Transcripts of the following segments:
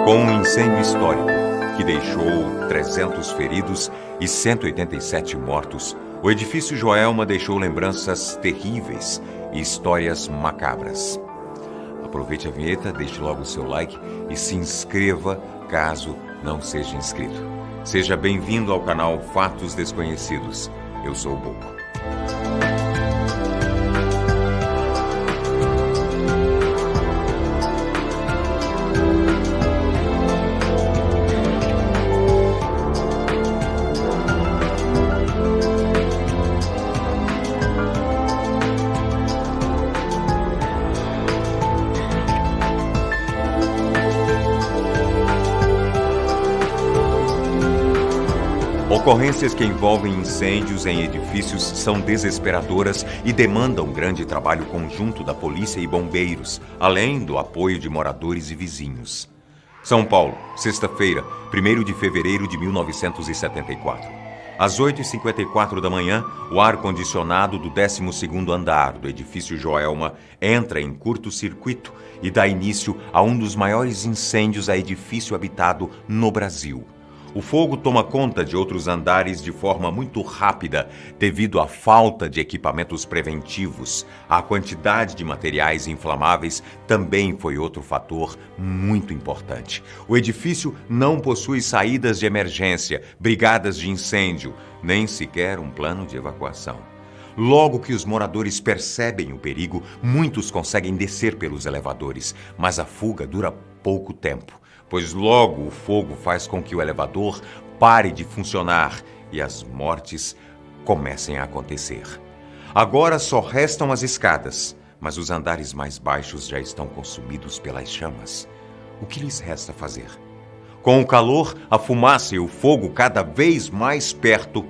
Com um incêndio histórico que deixou 300 feridos e 187 mortos, o edifício Joelma deixou lembranças terríveis e histórias macabras. Aproveite a vinheta, deixe logo o seu like e se inscreva caso não seja inscrito. Seja bem-vindo ao canal Fatos Desconhecidos. Eu sou o Bobo. Ocorrências que envolvem incêndios em edifícios são desesperadoras e demandam grande trabalho conjunto da polícia e bombeiros, além do apoio de moradores e vizinhos. São Paulo, sexta-feira, 1º de fevereiro de 1974. Às 8h54 da manhã, o ar-condicionado do 12º andar do edifício Joelma entra em curto-circuito e dá início a um dos maiores incêndios a edifício habitado no Brasil. O fogo toma conta de outros andares de forma muito rápida devido à falta de equipamentos preventivos. A quantidade de materiais inflamáveis também foi outro fator muito importante. O edifício não possui saídas de emergência, brigadas de incêndio, nem sequer um plano de evacuação. Logo que os moradores percebem o perigo, muitos conseguem descer pelos elevadores, mas a fuga dura pouco tempo, pois logo o fogo faz com que o elevador pare de funcionar e as mortes comecem a acontecer. Agora só restam as escadas, mas os andares mais baixos já estão consumidos pelas chamas. O que lhes resta fazer? Com o calor, a fumaça e o fogo cada vez mais perto,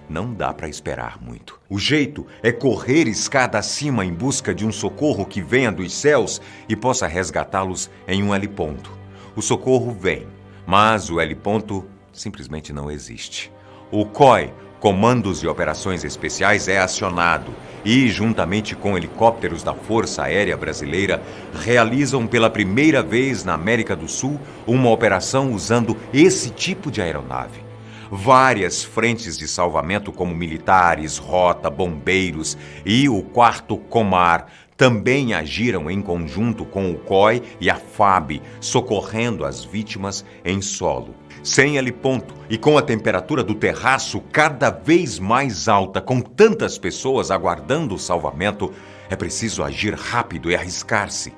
não dá para esperar muito. O jeito é correr escada acima em busca de um socorro que venha dos céus e possa resgatá-los em um heliponto. O socorro vem, mas o heliponto simplesmente não existe. O COI, Comandos e Operações Especiais, é acionado e, juntamente com helicópteros da Força Aérea Brasileira, realizam pela primeira vez na América do Sul uma operação usando esse tipo de aeronave. Várias frentes de salvamento, como militares, rota, bombeiros e o 4º Comar, também agiram em conjunto com o COI e a FAB, socorrendo as vítimas em solo. Sem heliponto e com a temperatura do terraço cada vez mais alta, com tantas pessoas aguardando o salvamento, é preciso agir rápido e arriscar-se.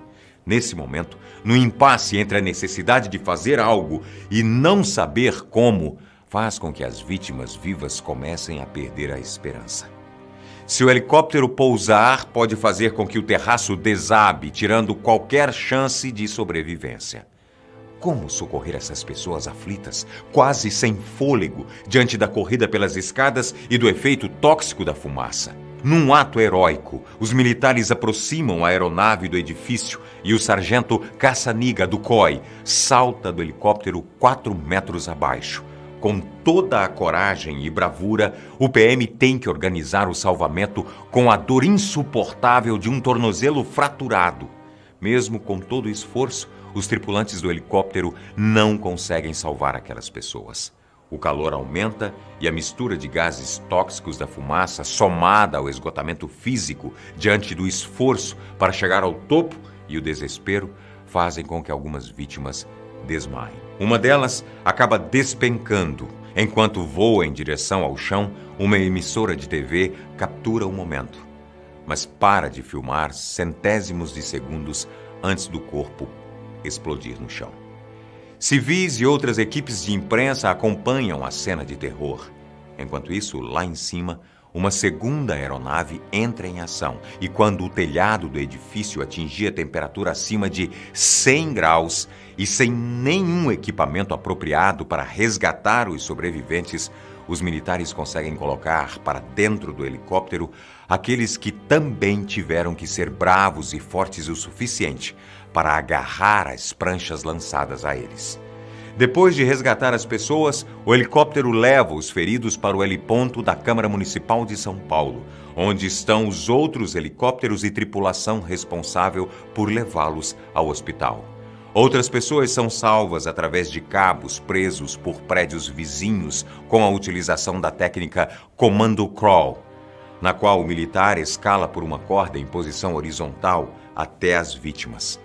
Nesse momento, no impasse entre a necessidade de fazer algo e não saber como, faz com que as vítimas vivas comecem a perder a esperança. Se o helicóptero pousar, pode fazer com que o terraço desabe, tirando qualquer chance de sobrevivência. Como socorrer essas pessoas aflitas, quase sem fôlego, diante da corrida pelas escadas e do efeito tóxico da fumaça? Num ato heróico, os militares aproximam a aeronave do edifício e o sargento Caçaniga, do COI, salta do helicóptero 4 metros abaixo. Com toda a coragem e bravura, o PM tem que organizar o salvamento com a dor insuportável de um tornozelo fraturado. Mesmo com todo o esforço, os tripulantes do helicóptero não conseguem salvar aquelas pessoas. O calor aumenta e a mistura de gases tóxicos da fumaça, somada ao esgotamento físico diante do esforço para chegar ao topo e o desespero, fazem com que algumas vítimas desmaiem. Uma delas acaba despencando. Enquanto voa em direção ao chão, uma emissora de TV captura o momento, mas para de filmar centésimos de segundos antes do corpo explodir no chão. Civis e outras equipes de imprensa acompanham a cena de terror. Enquanto isso, lá em cima, uma segunda aeronave entra em ação e quando o telhado do edifício atingia temperatura acima de 100 graus e sem nenhum equipamento apropriado para resgatar os sobreviventes, os militares conseguem colocar para dentro do helicóptero aqueles que também tiveram que ser bravos e fortes o suficiente para agarrar as pranchas lançadas a eles. Depois de resgatar as pessoas, o helicóptero leva os feridos para o heliponto da Câmara Municipal de São Paulo, onde estão os outros helicópteros e tripulação responsável por levá-los ao hospital. Outras pessoas são salvas através de cabos presos por prédios vizinhos com a utilização da técnica Commando Crawl, na qual o militar escala por uma corda em posição horizontal até as vítimas.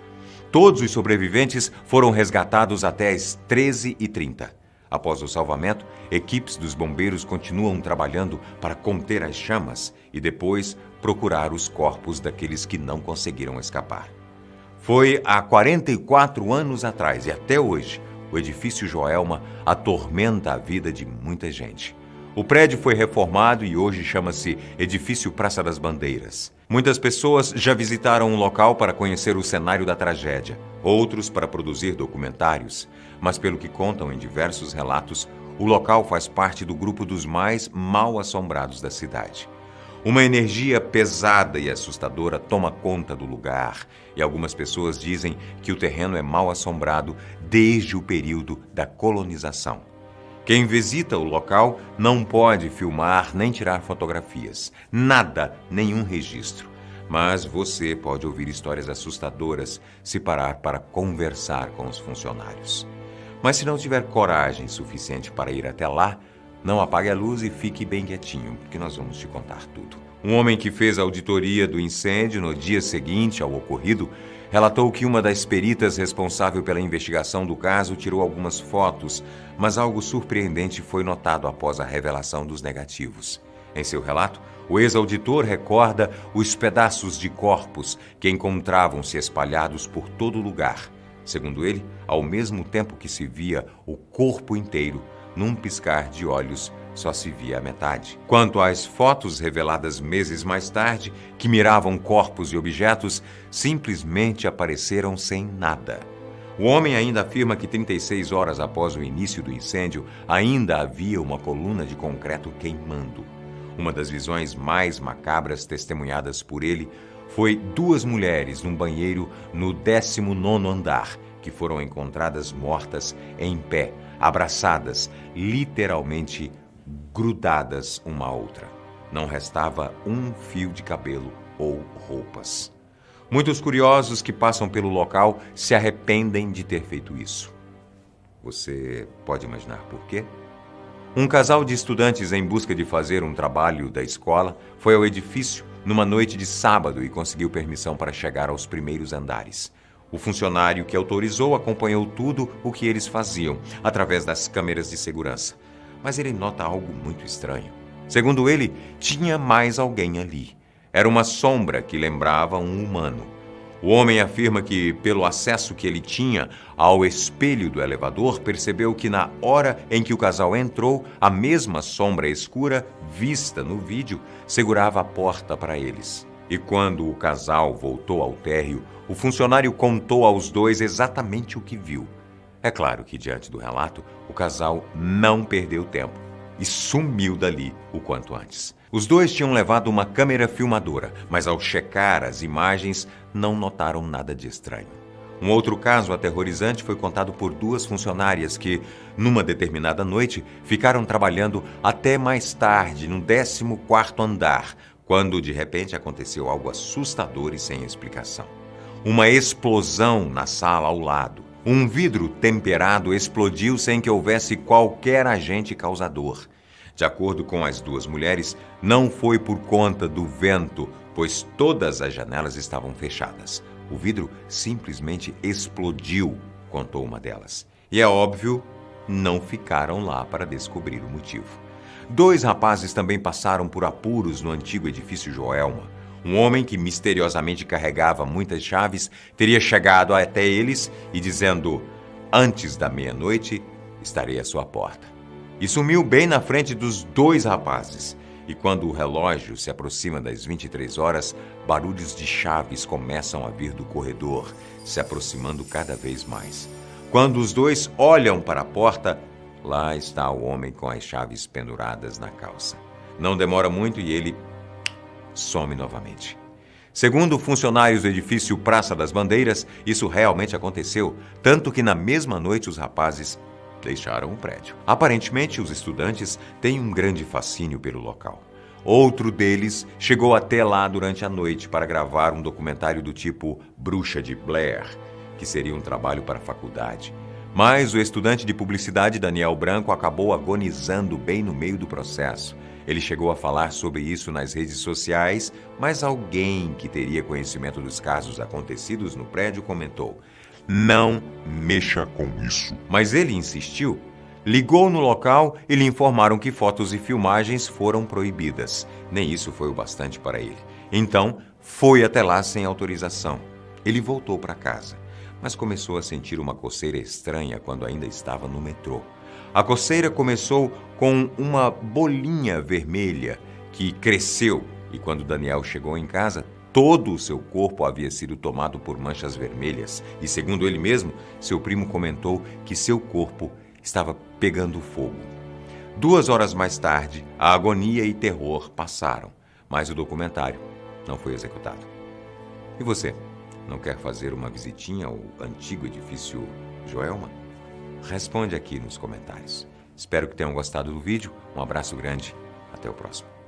Todos os sobreviventes foram resgatados até as 13h30. Após o salvamento, equipes dos bombeiros continuam trabalhando para conter as chamas e depois procurar os corpos daqueles que não conseguiram escapar. Foi há 44 anos atrás e até hoje, o edifício Joelma atormenta a vida de muita gente. O prédio foi reformado e hoje chama-se Edifício Praça das Bandeiras. Muitas pessoas já visitaram o local para conhecer o cenário da tragédia, outros para produzir documentários, mas pelo que contam em diversos relatos, o local faz parte do grupo dos mais mal-assombrados da cidade. Uma energia pesada e assustadora toma conta do lugar, e algumas pessoas dizem que o terreno é mal-assombrado desde o período da colonização. Quem visita o local não pode filmar nem tirar fotografias. Nada, nenhum registro. Mas você pode ouvir histórias assustadoras se parar para conversar com os funcionários. Mas se não tiver coragem suficiente para ir até lá, não apague a luz e fique bem quietinho, porque nós vamos te contar tudo. Um homem que fez a auditoria do incêndio no dia seguinte ao ocorrido relatou que uma das peritas responsável pela investigação do caso tirou algumas fotos, mas algo surpreendente foi notado após a revelação dos negativos. Em seu relato, o ex-auditor recorda os pedaços de corpos que encontravam-se espalhados por todo o lugar. Segundo ele, ao mesmo tempo que se via o corpo inteiro, num piscar de olhos, só se via a metade. Quanto às fotos reveladas meses mais tarde, que miravam corpos e objetos, simplesmente apareceram sem nada. O homem ainda afirma que 36 horas após o início do incêndio, ainda havia uma coluna de concreto queimando. Uma das visões mais macabras testemunhadas por ele foi 2 mulheres num banheiro no 19º andar, que foram encontradas mortas em pé, abraçadas, literalmente grudadas uma à outra. Não restava um fio de cabelo ou roupas. Muitos curiosos que passam pelo local se arrependem de ter feito isso. Você pode imaginar por quê? Um casal de estudantes em busca de fazer um trabalho da escola foi ao edifício numa noite de sábado e conseguiu permissão para chegar aos primeiros andares. O funcionário que autorizou acompanhou tudo o que eles faziam, através das câmeras de segurança. Mas ele nota algo muito estranho. Segundo ele, tinha mais alguém ali. Era uma sombra que lembrava um humano. O homem afirma que, pelo acesso que ele tinha ao espelho do elevador, percebeu que na hora em que o casal entrou, a mesma sombra escura, vista no vídeo, segurava a porta para eles. E quando o casal voltou ao térreo, o funcionário contou aos dois exatamente o que viu. É claro que, diante do relato, o casal não perdeu tempo e sumiu dali o quanto antes. Os dois tinham levado uma câmera filmadora, mas ao checar as imagens, não notaram nada de estranho. Um outro caso aterrorizante foi contado por 2 funcionárias que, numa determinada noite, ficaram trabalhando até mais tarde no 14º andar, quando de repente aconteceu algo assustador e sem explicação. Uma explosão na sala ao lado. Um vidro temperado explodiu sem que houvesse qualquer agente causador. De acordo com as 2 mulheres, não foi por conta do vento, pois todas as janelas estavam fechadas. O vidro simplesmente explodiu, contou uma delas. E é óbvio, não ficaram lá para descobrir o motivo. 2 rapazes também passaram por apuros no antigo edifício Joelma. Um homem que misteriosamente carregava muitas chaves teria chegado até eles e dizendo: "Antes da meia-noite, estarei à sua porta." E sumiu bem na frente dos 2 rapazes. E quando o relógio se aproxima das 23 horas, barulhos de chaves começam a vir do corredor, se aproximando cada vez mais. Quando os 2 olham para a porta, lá está o homem com as chaves penduradas na calça. Não demora muito e ele some novamente. Segundo funcionários do edifício Praça das Bandeiras, isso realmente aconteceu, tanto que na mesma noite os rapazes deixaram o prédio. Aparentemente, os estudantes têm um grande fascínio pelo local. Outro deles chegou até lá durante a noite para gravar um documentário do tipo Bruxa de Blair, que seria um trabalho para a faculdade. Mas o estudante de publicidade Daniel Branco acabou agonizando bem no meio do processo. Ele chegou a falar sobre isso nas redes sociais, mas alguém que teria conhecimento dos casos acontecidos no prédio comentou: "Não mexa com isso." Mas ele insistiu. Ligou no local e lhe informaram que fotos e filmagens foram proibidas. Nem isso foi o bastante para ele. Então, foi até lá sem autorização. Ele voltou para casa, mas começou a sentir uma coceira estranha quando ainda estava no metrô. A coceira começou com uma bolinha vermelha que cresceu e quando Daniel chegou em casa, todo o seu corpo havia sido tomado por manchas vermelhas e, segundo ele mesmo, seu primo comentou que seu corpo estava pegando fogo. 2 horas mais tarde, a agonia e terror passaram, mas o documentário não foi executado. E você, não quer fazer uma visitinha ao antigo edifício Joelma? Responde aqui nos comentários. Espero que tenham gostado do vídeo. Um abraço grande. Até o próximo.